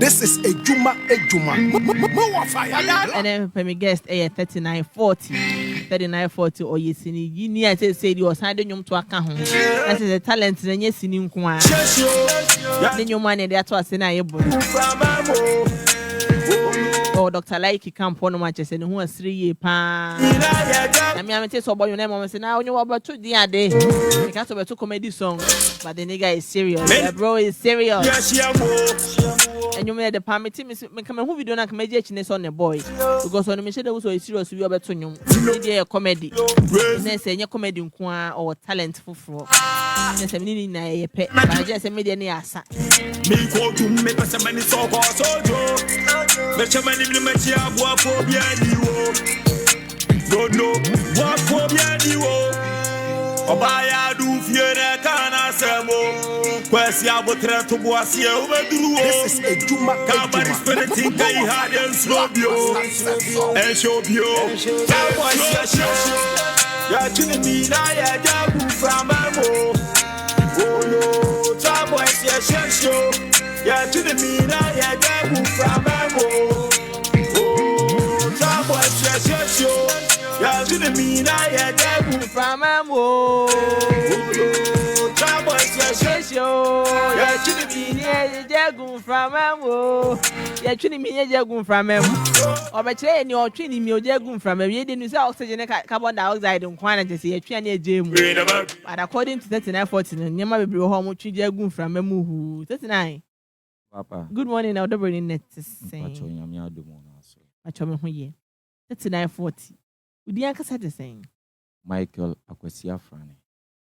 This is Adwuma Adwuma. More fire. And then for me guest 3940 or yes in you I say you was handing you to account. That is a talent and yes in Kwa. Then your money that was in a oh, Dr. Like camp on matches and who was 3 years. I mean, I'm so about your name. I say now you about 2 day. I can't over 2 comedy song, but the nigga is serious. The bro is serious. And you made the permit me come who we don't have comedy on the boy because on the mission that was so serious. We are better to you. Comedy. Let's say your comedy or talent for. Yes, I'm needing a pet. I just made any answer. Me go to make a many so don't know what for Obaya do fiere kana semo. Kwesi abotre to boasie obeduru. This is Adwuma Kabari spiriting kai hard and slobio. And shobio. Ya chini mi na ya jabu from amo. Oh no, trouble is ya show. Ya chini mi na ya jabu from amo. Oh, trouble is ya show. Ya chini mi na ya jabu from amo. Trouble is ya show. Ya chini mi ya jabu from amo. Ya chini mi ya jabu from amo. Obetre ni otwini mi ojagu from amo. Ye dey say oxygen carbon dioxide nkwana je say ya twa na ejemu. But according to 3940 nyema bebre ho mo twi jagu from amo hu. 39. Papa. Good morning, now double in net say. Pacho nyame adomo na so. Pacho me ho ye. 3940. Udi ankasa de saying. Michael Akwesi Afrani.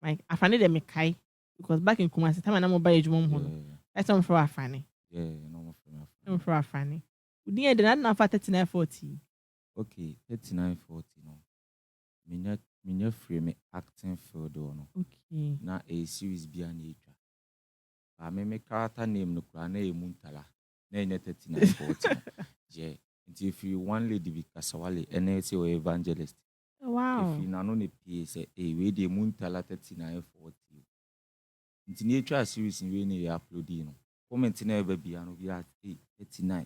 Mike, Afrani de me kai because back in Kumasi time na mo buy ejuma ho. That's on for Afrani. Yeah, no more for Afrani. No for Afrani. Udi e de na fa 3940. Okay, 3940 no. Minya free me acting field no. Okay. Na a series bi an etwa. Ba me character name no kura na emuntala. Na enye 3940. Yeah. If you one lady be kasawale ene say o evangelist. Wow. If you na no ne pie say we dey muntala 3940. Nti na etwa series we na upload no. Comment na ebe bia no bia 39.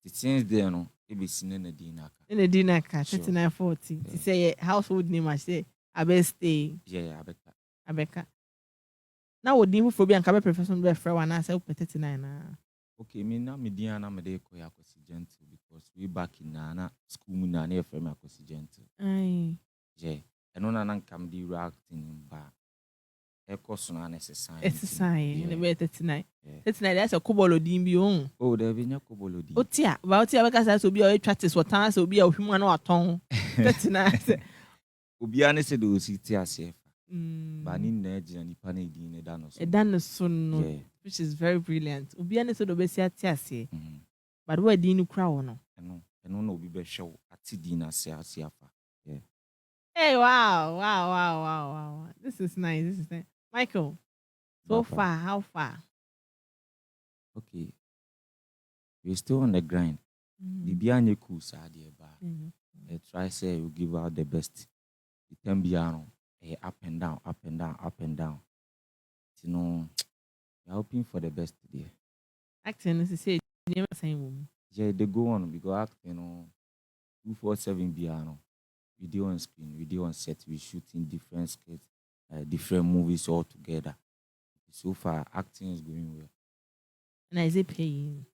Since then no e be sine na dinaka. In the dinaka 3940. To say household name I say Abeste. Yeah, Abeka. Now would you for be and profession be free one answer 39 Okay, me na me dia na me dey call Akosi Gentle because we back in na school mu na FM Akosi Gentle. Aye. Yeah. Eno na nkam di reacting ba. E course na necessary. It's a sign. The way 39. 39 that's a kobolo dimbi on. Oh, there be nya kobolo di. Otia, ba otia because so be o practice what time so be o hwuma na aton. 39. Obi ane se do si ti ase. Ba ni na ejina nipa na di ne da no so. E da no so no. Yeah. Which is very brilliant. Obi ane se do be si ase. But we di nu kra wo no. Eno na obi be hwe ati di na ase afa. Yeah. Hey, wow. This is nice. Michael, so Papa. far, how far? Okay. We're still on the grind. The bianye cool side ba. Try say we give out the best. The tembiano up and down. You know, we're hoping for the best today. Acting is say never same. Yeah, they go on because acting 247 piano. Video on screen, video on set, we shooting different skits, different movies all together. So far, acting is going well. And is it paying?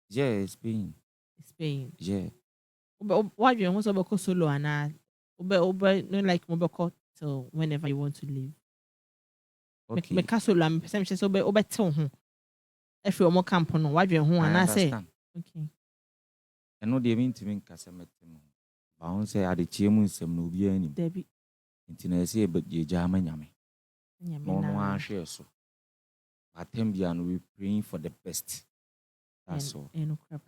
Yeah, it's paying. It's paying. Yeah. But why do you want to go solo and no like mobile till whenever you want to leave? Okay. Me solo am person say so be tell ho. If you more camp no, why do you want and say? Okay. I know they mean to me kasametem. Ba on say ade chiemu nsem no obi anim. Debi. Nti na say but ye jama nyame. No ahwe so. Atembia no we praying for the best. That's all. No crap.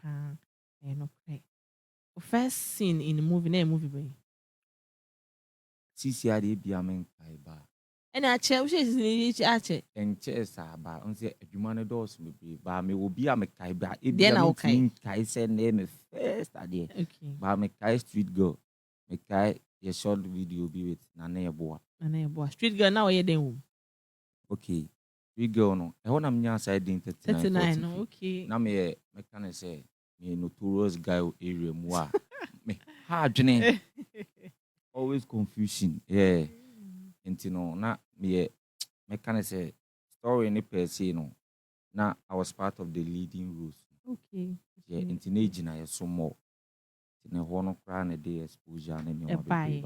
No crap. First scene in the movie, na movie boy. Sisi ade bia men kai ba. And I check, which is in each En chess ba on say adwuma no dos me ba me obi a me kai ba e Then bia I me okay. tin kai say name first ade. Okay. Ba me kai street girl. Me kai your short video be with Nana Boa. Nana Boa. Street girl now you den. Okay. We go no. I want am side in 39. Okay. Na me can say me notorious guy area moi. Me hard journey. Always confusion. Yeah. And na me can say story any per se no. Na I was part of the leading roles. Okay. Yeah, into na so more. In a one cry na day exposure na me buy.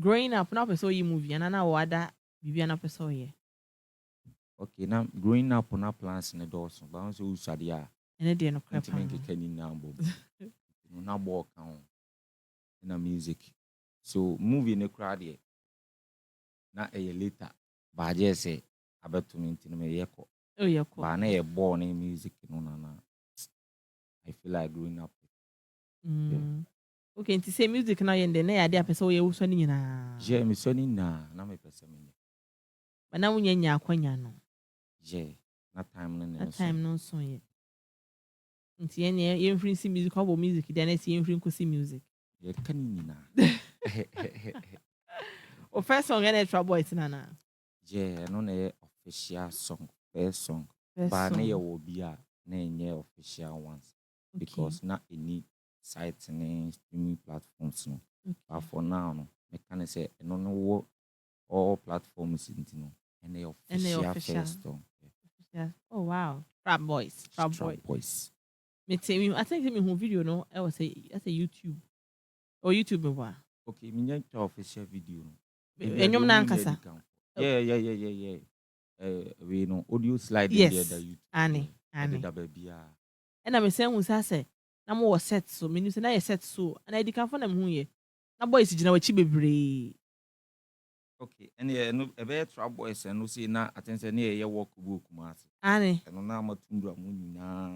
Growing up, na person you movie and na wada Viviana person ye. Okay, now growing up on our plans in the doors, but also Sadia. And then no crap. No walk on in a music. So movie in the crowd here. Not a year later, but I just say about to meet in a yako. Oh, yeah, but I born in music. No. I feel like growing up. Yeah. Okay, to say music now and then I idea person you so ni na. Je, me so ni na me person. But now when you akwanya no. Je, na time no so yet. Nti ene ye mfiri si music or music then see ye mfiri nkosi music. Ye kanini na. O first song ene Trouble Boys na. Je, no na official song, first song. But na ye will be a na nye official ones. Okay. Because not any sites and streaming platforms no. Okay. But for now no, me can say no what all platforms no. And they official first song. Yeah. Oh wow. Trap Boys. Me tell I think me video no. I was say YouTube. Or YouTube wa. Okay, me nyɛ official video no. Enyom na nkasa. Yeah. We know audio slide yes. There that YouTube. Ane. Da baby a. Na me say hu say na mo was set so. Me say na ye set so. And I di kan for na me hu ye. Na boys gina wachi bebree. Okay, and yeah, no, a better Trap Boys and no see na attention near your walk book mass. Ane. And on our tundra moon na.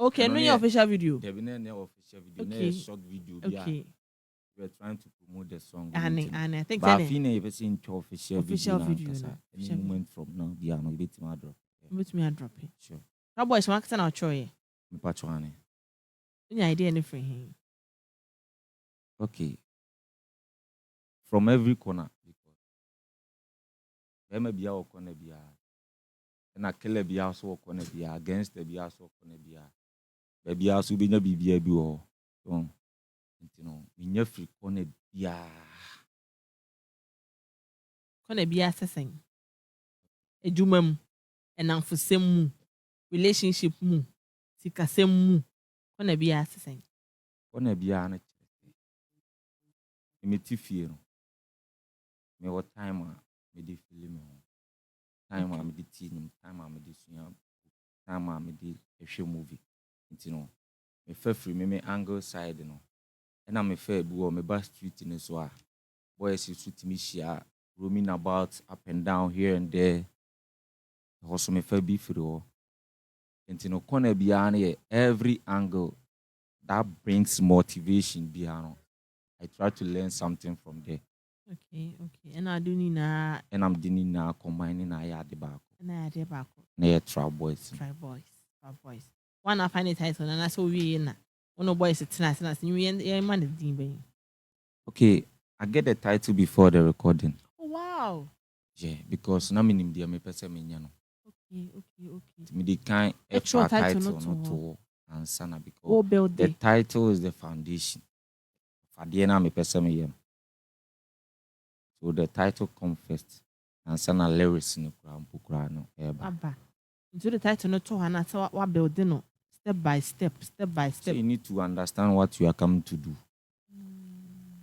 Okay, no official video. There been no official video, okay. Short video. Okay. We are trying to promote the song. Ane, I think that. But I never seen official video. Any moment from now, be no bit my drop. Bit me a drop it. Sure. Trap Boys market na choye. Me patrone. Any idea anything here? Okay. From every corner, because there may be our corner, and a killer be also corner, against the be also corner, baby also be no be or so, we never free corner, corner be assessing a jumum and now for same relationship mu, sika same mu, corner be assessing. Corner be an fear. Me what time me di film time me di team time me di suya time me di a movie me fe free me angle side no and me fe bu me back street in so a boys street me share roaming about up and down here and there also me fe be free o corner bia every angle that brings motivation bia I try to learn something from there. Okay. And I do need na. And I'm doing now combining I had the back. And I had the back. Near Trap Boys. One I find it title and I saw we in. One of boys it's nice and you man is dean. Okay, I get the title before the recording. Oh wow. Yeah, because na minim dia me pese me nya no. Okay. Me the kind extra title not to answer na because the title is the foundation. Fadiena me pese me nya. So the title comes first, and some lyrics in the Quran. So the title not to answer what building step by step. So you need to understand what you are coming to do.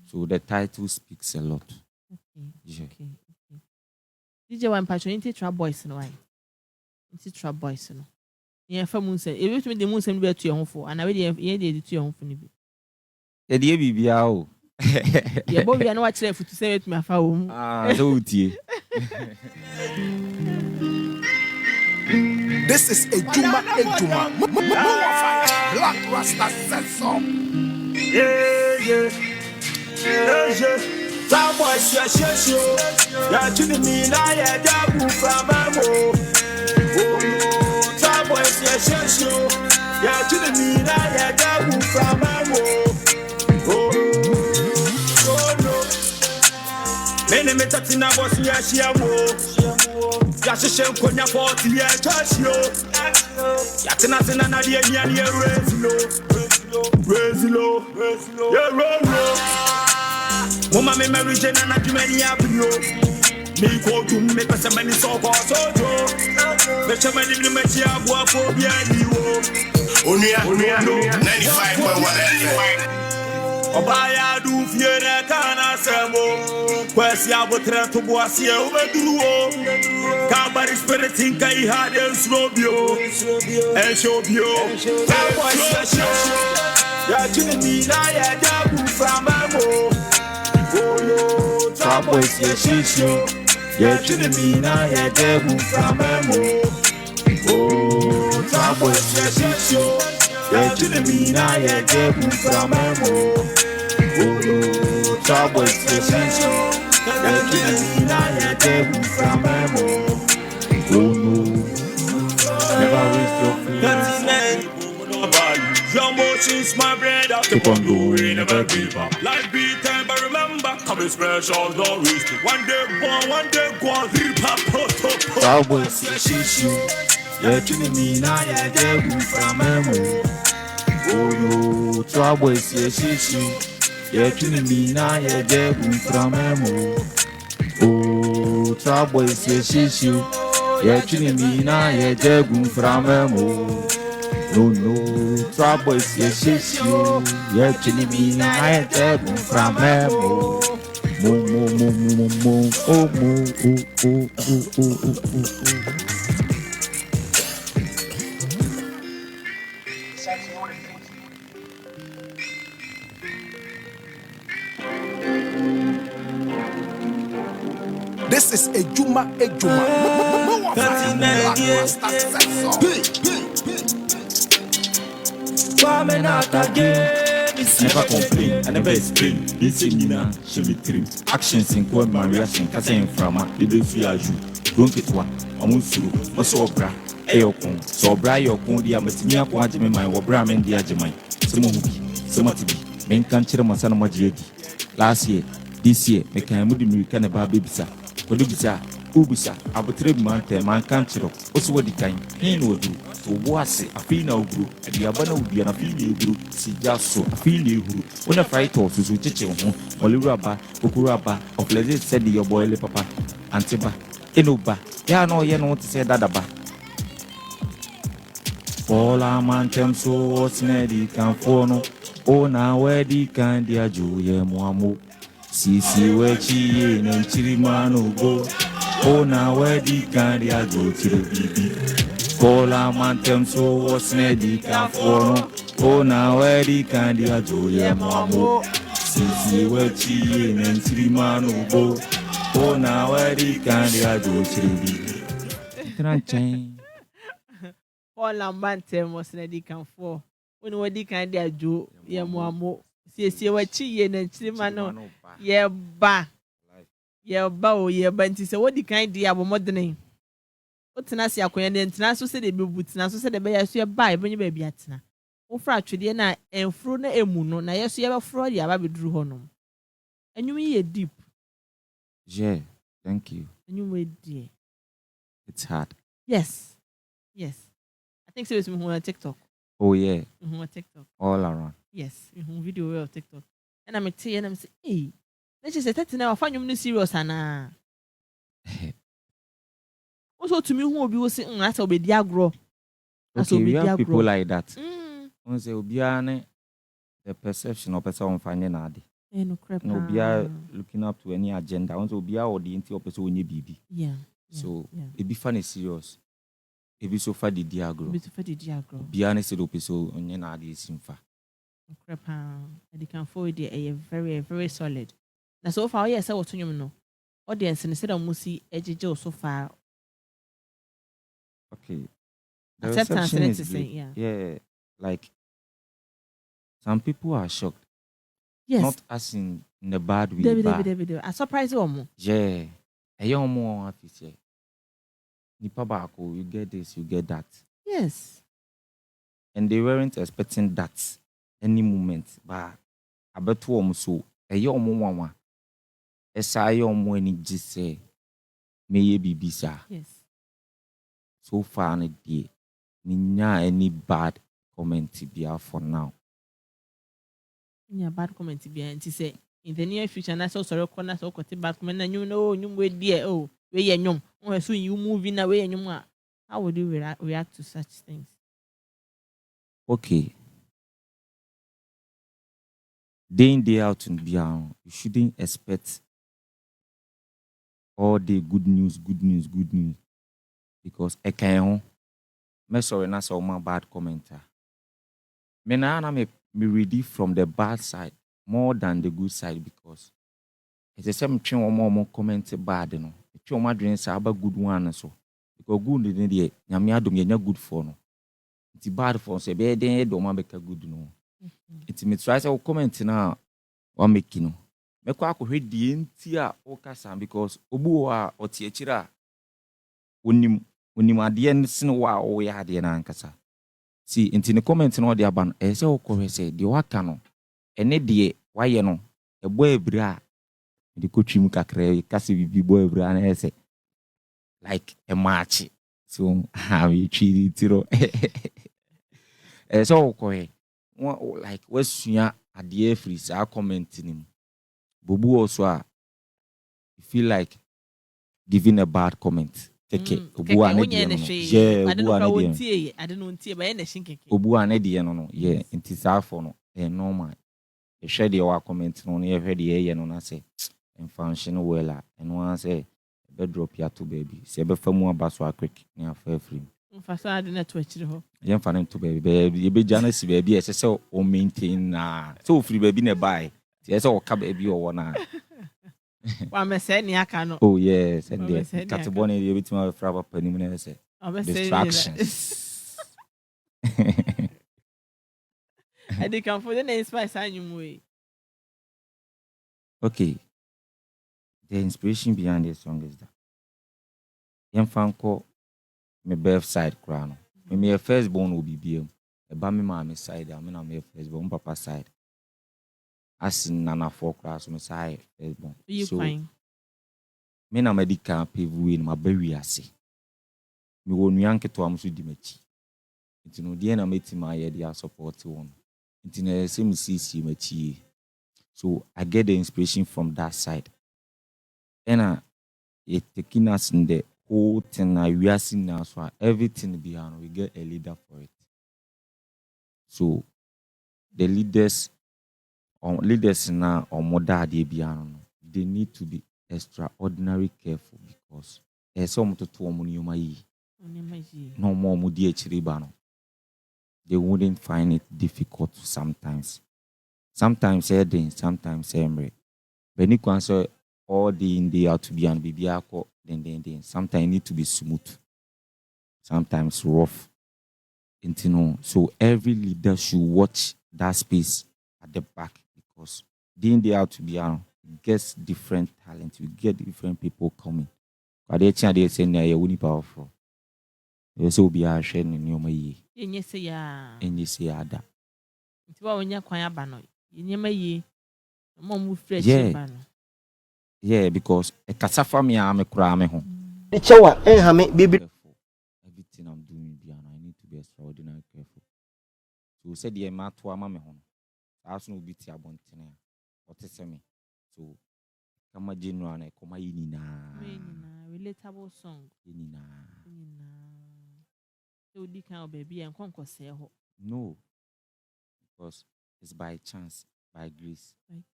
So the title speaks a lot. Okay. DJ one patron into Trap Boys no why? Into Trap Boys no. Yeah, for moon say. If you the moon send be to your home for, and I already to your home for nibi. The dear BBA. Yeah, but we are not watching to say it, my phone. So this is Adwuma Adwuma. Black Rasta says so. Yeah. Some boys, yeah, to the mina, yeah, Dabu from Amo. Oh, some boys, yeah, to the mina, yeah, Dabu from Amo. Mene metatina bosi ya shiamu Yashishem Konya 40 year church yo. Yatina na the Indian year raise low. Yeah, roll. Mama me Mary Jane and Jimmy Abio. Me go to make us a many so called sojo. The chairman in the Metia Boa Onua 95.1 Obaya do fiere kana semo. Kwesi abotre to boasie ubeduro. Kabari spirit in kai hade slobio. Eshobio. Ya chini na ya jabu framamo. Oyo trouble is your shishio. Ya chini na ya jabu framamo. Oh, trouble is your shishio. Ya chini na ya jabu framamo. Oh, trouble is your shishio. Ya chini na ya jabu framamo. Oh no, never waste your feelings. Your motions, my bread, I keep on going, never give up. Life be time, but remember, coming special, don't waste it. One day born, one day gone, hip hop, Cowboys, you. Yeah, chini me na ya debu from emo. Oh no, Cowboys, you. Yeah, chini me na ya debu from emo. Oh, Cowboys, you. Yeah, chini me na ya debu from emo. No, trouble is your issue. You're chilling me now. I am from Mo. This is Adwuma Adwuma. Never complain, I never explain. This is Nina, she be trim. Actions in quite my reaction, Cassin from a little fear you. Don't get one, I'm through, what's so bra? Ayokon, so bra your con, the Amasimia Quantum, my Wabram and the Ajamai. Some movie, some TV, main country, my son of my last year, this year, make a moody American about Bibisa. What do you say? Ubisa, I would trip man country, also what the kind, pain will do. So what's it? I feel now group, and the Abana would be an affiliate group. See just so I feel you when I fight off to teach you home, Oluraba, Okuraba, of Lady said your boy papa, Antiba, Enuba, ya no, what to say that about. All our man tem so what's Neddy can follow. Oh, now where the kind dear Joe, Moamo. See, where she and Chirimano go. Oh, now where the kind dear Joe to the BB. Call a man tem so what's Neddy can follow. Oh, now where the candy a joy, Mamma. See where she and Sirimano go. Oh, now where the candy a joy. All a man tem was Neddy can fall. When we the candy a joy, Mamma. See where she and Sirimano. Yeah, ba. Yeah, bow, yeah, banty. So what the candy of modern name? What's an asia coin and Tanasso said the boots, and so said the bear, so you buy when you baby at na. O fractured na and frona emuno, na yes, you ever fraud ya baby drew honum. And you may deep. Yeah, thank you. And you may dear. It's hard. Yes. I think so. It's on TikTok. Oh, yeah. On TikTok. All around. Yes, video of TikTok. And I'm a tea and I'm saying, hey, let's just say that now I find you serious, Anna. Also, to me, who will be saying, that's a bit diagro. Okay, we have people like that. Once they will be the perception of person finding ad. No crap. No, be looking up to any agenda. Once will be or the inti person when you BB. Yeah. So it be funny serious. It be so far the diagro. Be honest with the person on your ad is in fact. No crap. And they can forward a very, very solid. Now, so far, yes, I was to you know. Audience instead of Musi Ejijo so far. Okay. The reception is good. Yeah, like some people are shocked. Yes. Not as in the bad way. David. I surprise you. Yeah. A young more officer. Nipa bako, you get this, you get that. Yes. And they weren't expecting that any moment. But I bet you so a young mama. A young when it just say, may ye be bisa. Yes. so far no dear any bad comment be for now. Yeah, bad comment be and say in the near future na so sorry corner so got bad comment and you know you way dear oh we ye nyom oh so you moving away and you how would you react to such things? Okay. Day in day out in beyond, you shouldn't expect all the good news because I can't me sorry na so my bad commenter. Me na me ready from the bad side more than the good side because it's the same thing more comment bad no. It's your madrin say about good one so because good in the nyame adom ye good for no. It's bad for say be den do ma be good no. It's me try say comment na wa make no. Me kwa akohwe die nti a o kasa because obu a otie kira onim ade nsin wa o ya ade na nkasa. See, into the comment no de aban e say okohwe say de waka no ene de waye no e boy bra de kotwim kakra kasa bibi boy bra na say like a match so how you treat it ro e so okohwe like wasua ade free sa comment nim bobu also you feel like giving a bad comment. Take obu anedi no. Yeah, obu anedi no. Yeah, inti safo no. Normal. E share the wa comment no na hwe de no na say en function well and one say be drop ya to baby. Say be famu abaso quick na afa free. Mfaso ade na to akire ho. Yen fa to baby. Be jana si baby e say o maintain na. So free baby na buy. Say say o ka baby o wona. Oh yes, and the catabone you bit my fraba penny say distractions. I think I'm for the name spice way. Okay. The inspiration behind this song is that Yam Fanko my birth side crown. Me a firstborn will be BM. A bammy mammy side, I mean I'm a firstborn papa side. As in Nana 4 class, my side firstborn. You fine. Me na medical pave way ma bury ase. Me wo nuanke to am so di machi. Nti no de na meti ma ye dia support one. Nti na say me see machi. So I get the inspiration from that side. And it taking us in the whole thing we are seeing now so everything behind we get a leader for it. So the leaders now or mother they need to be extraordinary careful because some to no more mudi echiribano. They wouldn't find it difficult sometimes. Sometimes sometimes emre. But you can say all day in day out to be and bibiako then. Sometimes it need to be smooth. Sometimes rough. So every leader should watch that space at the back because day in day out to be gets different talent. You get different people coming. But they say na you woni powerful. You say obi a hwe ne nyoma yi. Enye se ya. Enye se ya da. Nti wa onya kwan aba no. Nyema yi. Mo mu fresh ba no. Yeah, because a kasafa me a me kura me ho. Echewa enhame bibi. Everything I'm doing I need to be extraordinary careful. So said the ma to ama me ho. Aso no bi ti abontene. Otese me. So kama general na koma yini na. Relatable song. Yini na. So di kan baby en konko se ho. No. Because it's by chance, by grace,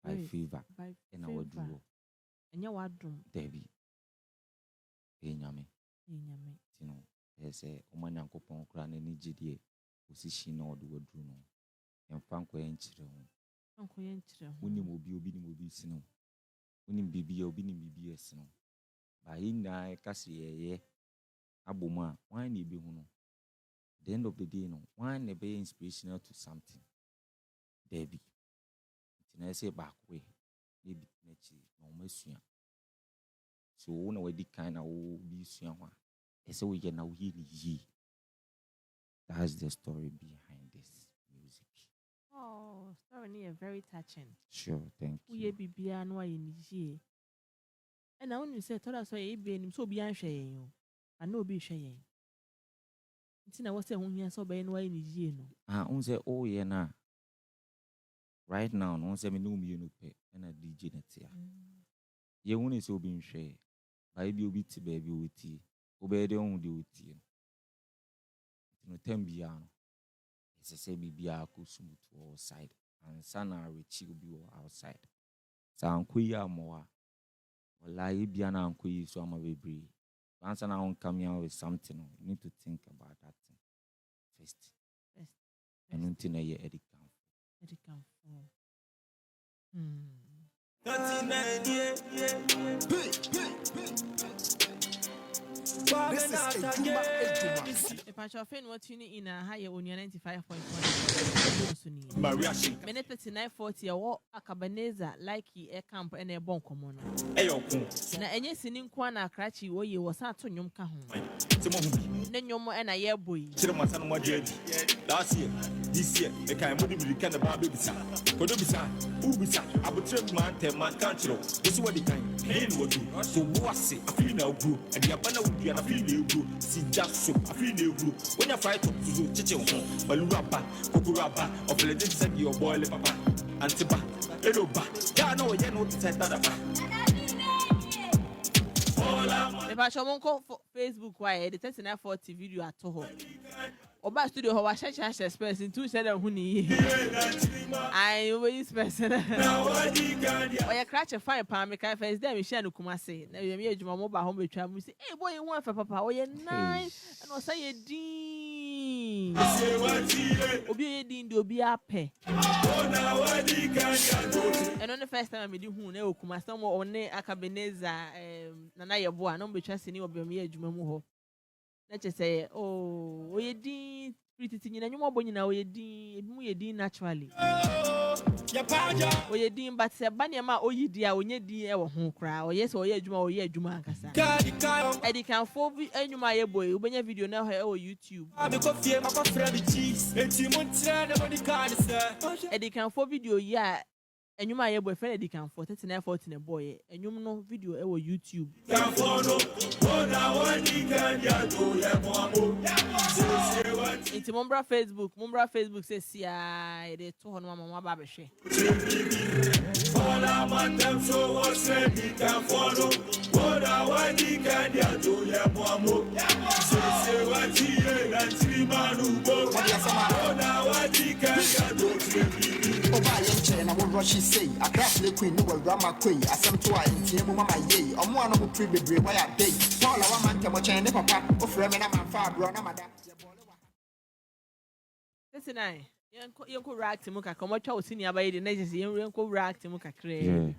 by favor, and our duo. And you wadum. Debbie. Enyame. You know, there's a woman uncle pon crown and nijidi. Position or do a druno. And Franco enchiro. Uncle enchiro. Uni mobi sino. Uni bibi obini BBS no. By na kasi ye. Adwuma why ni be huno. The end of the day no. Why ne be inspirational to something. Debbie. Tina say back way. Maybe nechi no mesua. So when we di kind of be sua one. Ese we get now ye. That's the story behind this music. Oh, story is very touching. Sure, thank you. We be no ye. And I only say told us so be an shame. I know be shame. Tina was saying here so by no way in ye no. Unse oh yeah na. Right now, no say me no me no pay and a DJ netia. Ye woni so be nhwe. Ba bi obi ti ba bi oti. Obe de on de oti. No tembia no. Ese say bibia akosumu to outside and sana rechi obi outside. Sa ankoyi amoa. Wala ye bia na ankoyi so ama bebre. Once I want come here with something, you need to think about that thing first. And until I hear Eddie come. Eddie come for. This is Adwuma Adwuma. The patch of what you need in a higher on your 95.1. Minute 3940 or a cabaneza like a camp and a bon common. Na enye sinin kwa na krachi wo ye was ato nyom ka ho. Na nyom e na ye boy. Chire masa no modie last year this year me kan mo di kan ba be bisa. Kodo bisa, u bisa, abotre man tem man kan chiro. This what the kind. Hey no do. So what's it? I feel now bro. And the abana would be an feel bro. Si just so I feel new bro. When you fight up to chiche ho. Baluraba, kokuraba, of legend said your boy le papa. Antiba, eloba. Ya no ye no to set that. Me pa shomonko Facebook why the 3940 video at home. Oba studio ho wa cheche express in 2 said hu ni. I we person. Oya crash fine pa me kai first day me share no Kumase. Na we me adwuma mo ba ho betwa mu say, "Hey boy, you want for papa? Oya nice." And o say ye din. Obi ye din do obi ape. And on the first time me di hu na Kumase mo one akabeneza na ye bo a no betwa sini obi me adwuma mu ho. Na che say, "Oh, we din pretty tin na nyumo bonyina we din, mu ye din naturally." Oye din but se bania ma oyi dia onye din e wo ho kra oye se oye adwuma ankasa Eddie can for enwuma ye boy ubenya video na ho e YouTube Eddie can for video ya enwuma ye boy friend Eddie can for 3940 na boy enwum no video e wo YouTube It's Mumbra Facebook says sia they to hono mama ba behwe Follow my them so what's ready can follow what I want you can do ya momo say what you and 3 man who go what I want you can do Oba yenche na wo rush say a craft le queen no grandma queen asem to a ntie mu mama ye omo ano mo pre bebre why a day all our man temo chen ne papa o frɛ me na man fa bro na mada Listen I yenko react mu ka komo twa osini abaye de na jese yenko react mu ka kre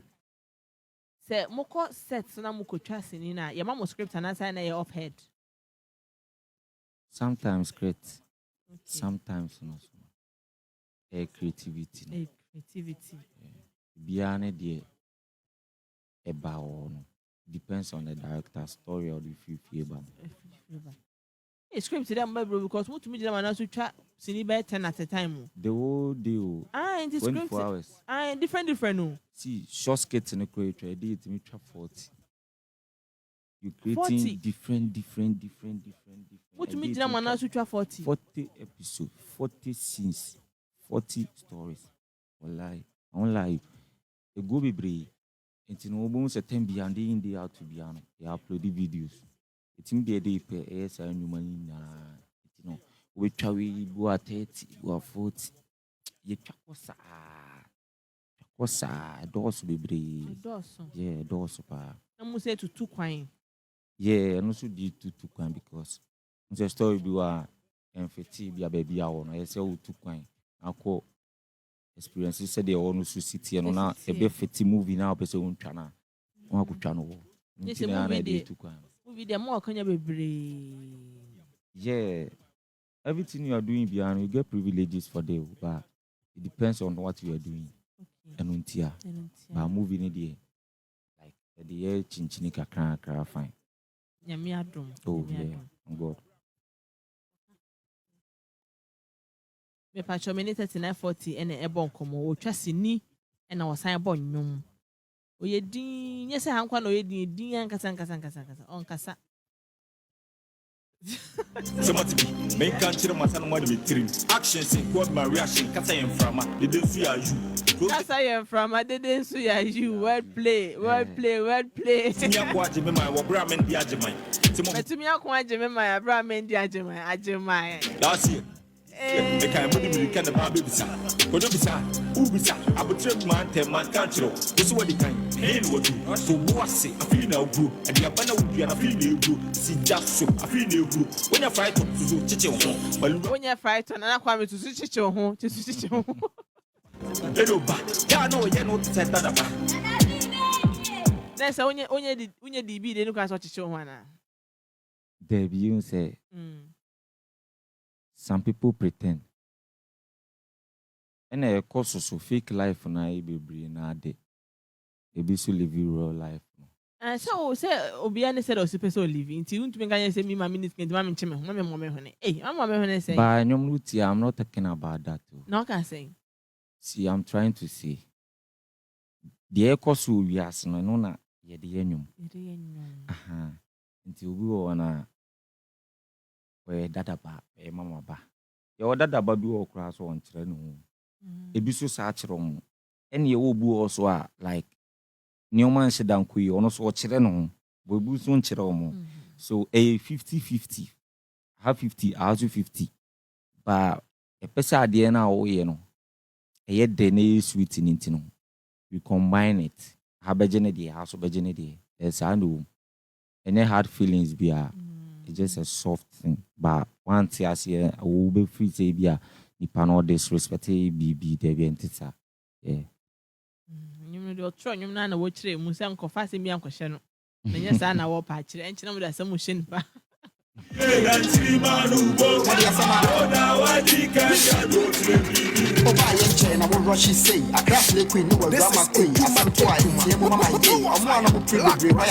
say moko set na moko twa sini na ye mama script na say na ye off head Sometimes great sometimes no creativity biane de eba no depends on the director's story or the feel a script them bro because what to me na so twa sini be 10 at a time the whole day in the 24 hours different no see short skits in the create it me try 40 you creating 40? different what to me na so twa 40 episodes 40 scenes 40 stories. Wallahi, I won't lie. The go be brave. It's no bones a 10 beyond the in the out to be on. They upload the videos. It's in the day per AS and you money. You know, we try we go at 30, go at 40. Ye chakosa. Doors be brave. Yeah, doors pa. I'm say to 2 coin. Yeah, and also did 2 coin because the story be wa and 50 be a baby hour. I say 2 coin. Ako experiences said they all city and na a be 50 movie now person won twa na won akotwa no wo nti na dey to kwan movie dey more kanya bebre yeah everything you are doing beyond you get privileges for them but it depends on what you are doing and untia but movie ni dey like the year chinchini kakra fine nyame adom oh yeah God me pacho minute 3940 ene ebon komo o twasini ena wosan bon nwom oyedin nyese hankwa na oyedin ankasa onkasa Somebody be make country matter no money with action say what my reaction kasa yen frama they do see you That's I am from. I didn't see you. Word play. Tinya kwa je me my wo bra men di ajeman But to me, I can't remember my Abraham Ajamai. last year e kan mo di kan ba be bisa ko do bisa u bisa abutre man tem man country this what the kind hey no do so wase afi na ogru and ya bana wudu na afi na egru si jaso afi na egru when you fight to chiche ho When you fight on and I to chiche ho to chiche ho. Edo ba ya no ye no te da ba Na say onye DB dey no kan so chiche ho na. There you say some people pretend. And a course of fake life na be na de. They be so live real life. And so say Obiane said or super so living. Until you can say me my minutes can mama chime mama hone. Hey, mama hone say. But I'm not talking about that too. No can say. See, I'm trying to say. The course will be as no na ye de enyum. Aha. Until we wanna where dada ba mama ba. Your dada ba do okra so on kire no. Ebi so sa kire mo. Ene ye wo bu also like Newman said dan kuyi ono so kire no. Bo bu so kire mo. So a 50-50. Have 50, I have 50. But a pesa ade na wo ye no. E de na sweet in no. We combine it. Habejene de house obejene de. There's no any hard feelings be it's just a soft thing. But once I see I will be free to be nipa no disrespect be there be entita. Yeah. You know the try you na wo kire mu se nko fa se mi ankɔhye no. Na nya sa na wo pa kire enchi na mu da sam hye nipa. I will rush say. I crash the queen, no drama queen. I some twice. Mama, I'm one of the pretty boy.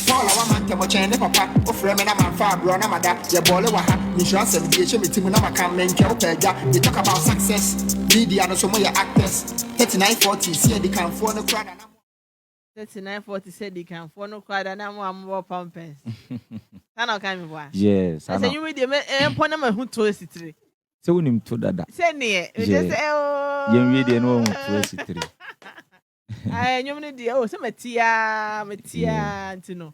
Paul, I want to watch any papa. Of Fremen, I'm a far brother, Mada. Your boy, insurance and the HM team, I'm a can make your pega. They talk about success. Media and some of your actors. 3940, see, they can phone the crowd. 3940 said they can phone no crowd and I'm more pumpers. Sana come boy. Yes. I say you with the employment my who to city. So we need to that. Say near. Just say oh. You read no to city. I you need the oh some metia antino.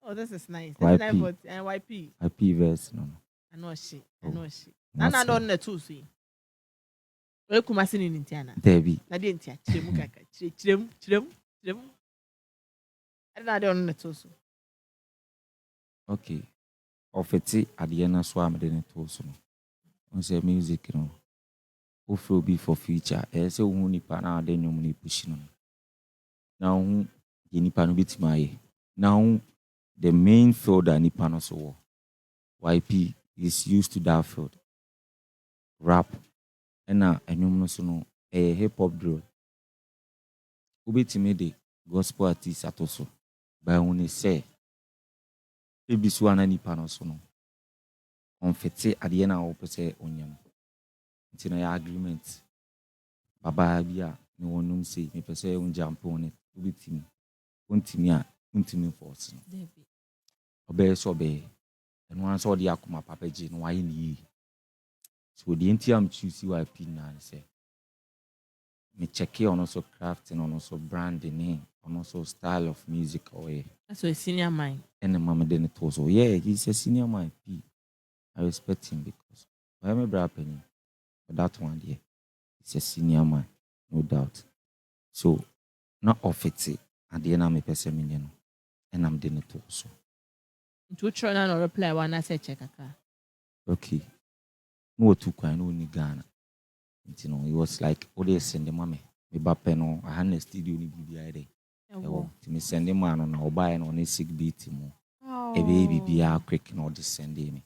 Oh this is nice. 3940 and YP. YP verse no. I know she. Nana don na too see. We kuma sini ni ntiana. Debbie. Na de ntia chiremu kaka. Chiremu. I don't know na too so. Okay. Ofeti adiena so am de to so no. On say music no. Ofro be for future. Say hu nipa na ade nyom ni push no. Na hu ye nipa no bitima ye. Na hu the main field that nipa no so wo. YP is used to that field. Rap. And enyom no so no hip hop drill. Ubitimi de gospel artist atoso. By when say ebisu ana nipa no so no on fete ade na wo pese onyam nti na ya agreement baba bia ne wonum say me pese un jump on it ubitimi untimi a untimi force no debi obe so be eno an so de akoma papa ji no ayi ni so the enti am choose YP na say me check on also crafting on also branding on also style of music away. That's a senior mind. And the mama didn't also. Yeah, he's a senior man. I respect him because I am a brother penny. But that one, yeah, he's a senior man, no doubt. So, not off it, and the end I'm a person, and I'm doing it also. To try and reply when I say check a car. Okay. No, too quiet, no, ni Ghana. You know, it was like, oh, they send the mommy. Me bapeno, I had a studio ni BBI. To me send him man on or buy on a sick beat him. A baby be a quick no descending me.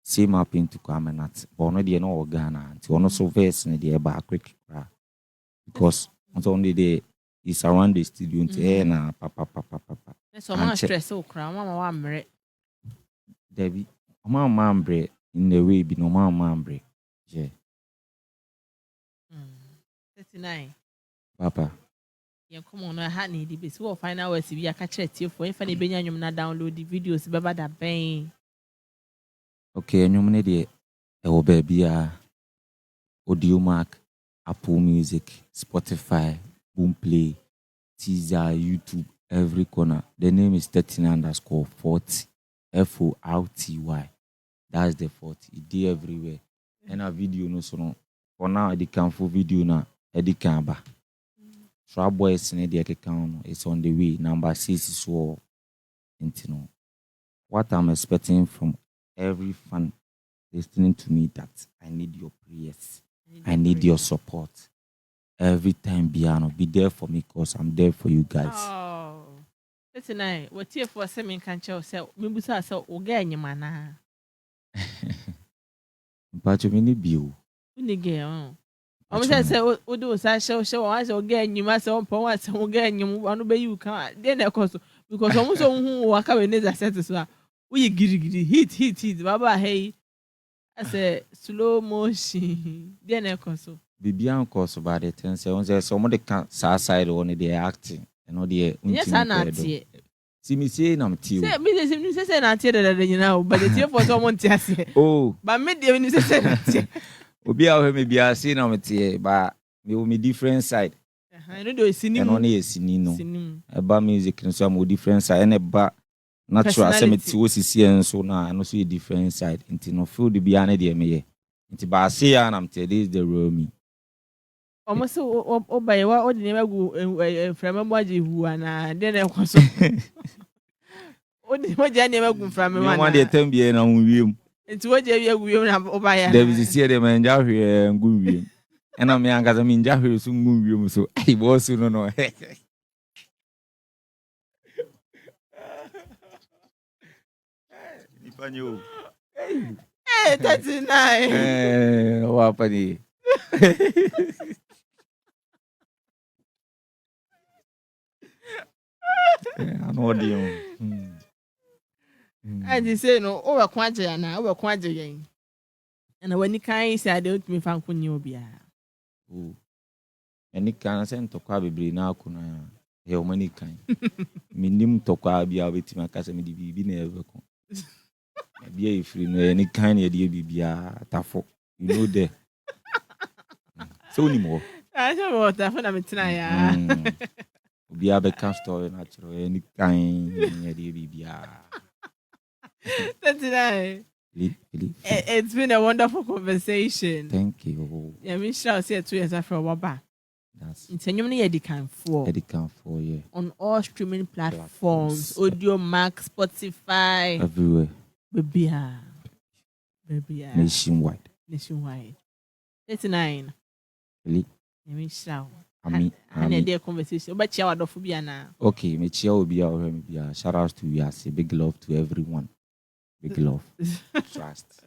Same up into come and not born the no Ghana until one also verse in the about quick cry. Because not only the is around the studio to papa. That's so much stress so cry, Mama one Debbie, Mama bread in the way be no Mama bread. Yeah. 39. Papa. Yeah, come on, I had need this. We'll find out if we are catch it for if any benyan na download the videos baba da bang. Okay, and you money the baby Audio Mac, Apple Music, Spotify, Boomplay, Teaser, YouTube, every corner. The name is 13_40 FORTY. That's the 40. It did everywhere. And a video no so for now the can for video na edi can ba. So boys in the account it's on the way. Number 6 is all. What I'm expecting from every fan listening to me that I need your prayers. I need your support. Every time, Biano, be there for me because I'm there for you guys. Oh, that's nice. What here for semen can't show? So, maybe so again, your man. But you mean you? Unigay. I was say, what do I show? I shall again, you must own power, so again, you want to be you can't. Then, of course, because almost who walk away, I said to her, we giddy, hit, Baba, hey. I said, slow motion. Then, of course. Bibian course about it and say somebody can't side on the acting and all the yes, I'm not here. See me saying I'm tea. Say me say not here, you know, but it's here for someone to say. Oh, but me when you say that. Obi a maybe I see I'm tea, but me will be different side. I know do singing and only a singing about music and some different side and about natural cemetery was see and so now and also a different side until no food to be an idea me. Until I say I'm tell this the real me. Almost by what never go from a body who and then I was so. What I never go from me one day 10 be on room. It's what you have over here. There is a man in Jaffe and good. And I'm young as I'm in Jaffe soon room, so I was soon no. If I knew. Hey, that's nice. What happened? I know the I just say no over quantity and when you can't say I don't me fan kun you be oh any can send to kwa bebre na akuna he o mani kan minim to kwa bia betima kasa me di bibi na eveko e bia e free no any kan e di bibia tafo you know there so ni mo I don't know tafo na metina ya Obi abeka story natural any kind e di bibia. That's nice. It's been a wonderful conversation. Thank you. Yeah, me shall say 2 years after our back. That's it's a new Edican 4. Edican 4, yeah. On all streaming platforms, Audio Max, Spotify, everywhere. Baby. Nationwide. 39. Really? Yeah, me shall. I had a conversation, but you are the phobia now. Okay, me chia will be our shout out to you. I say big love to everyone. Big love. Trust.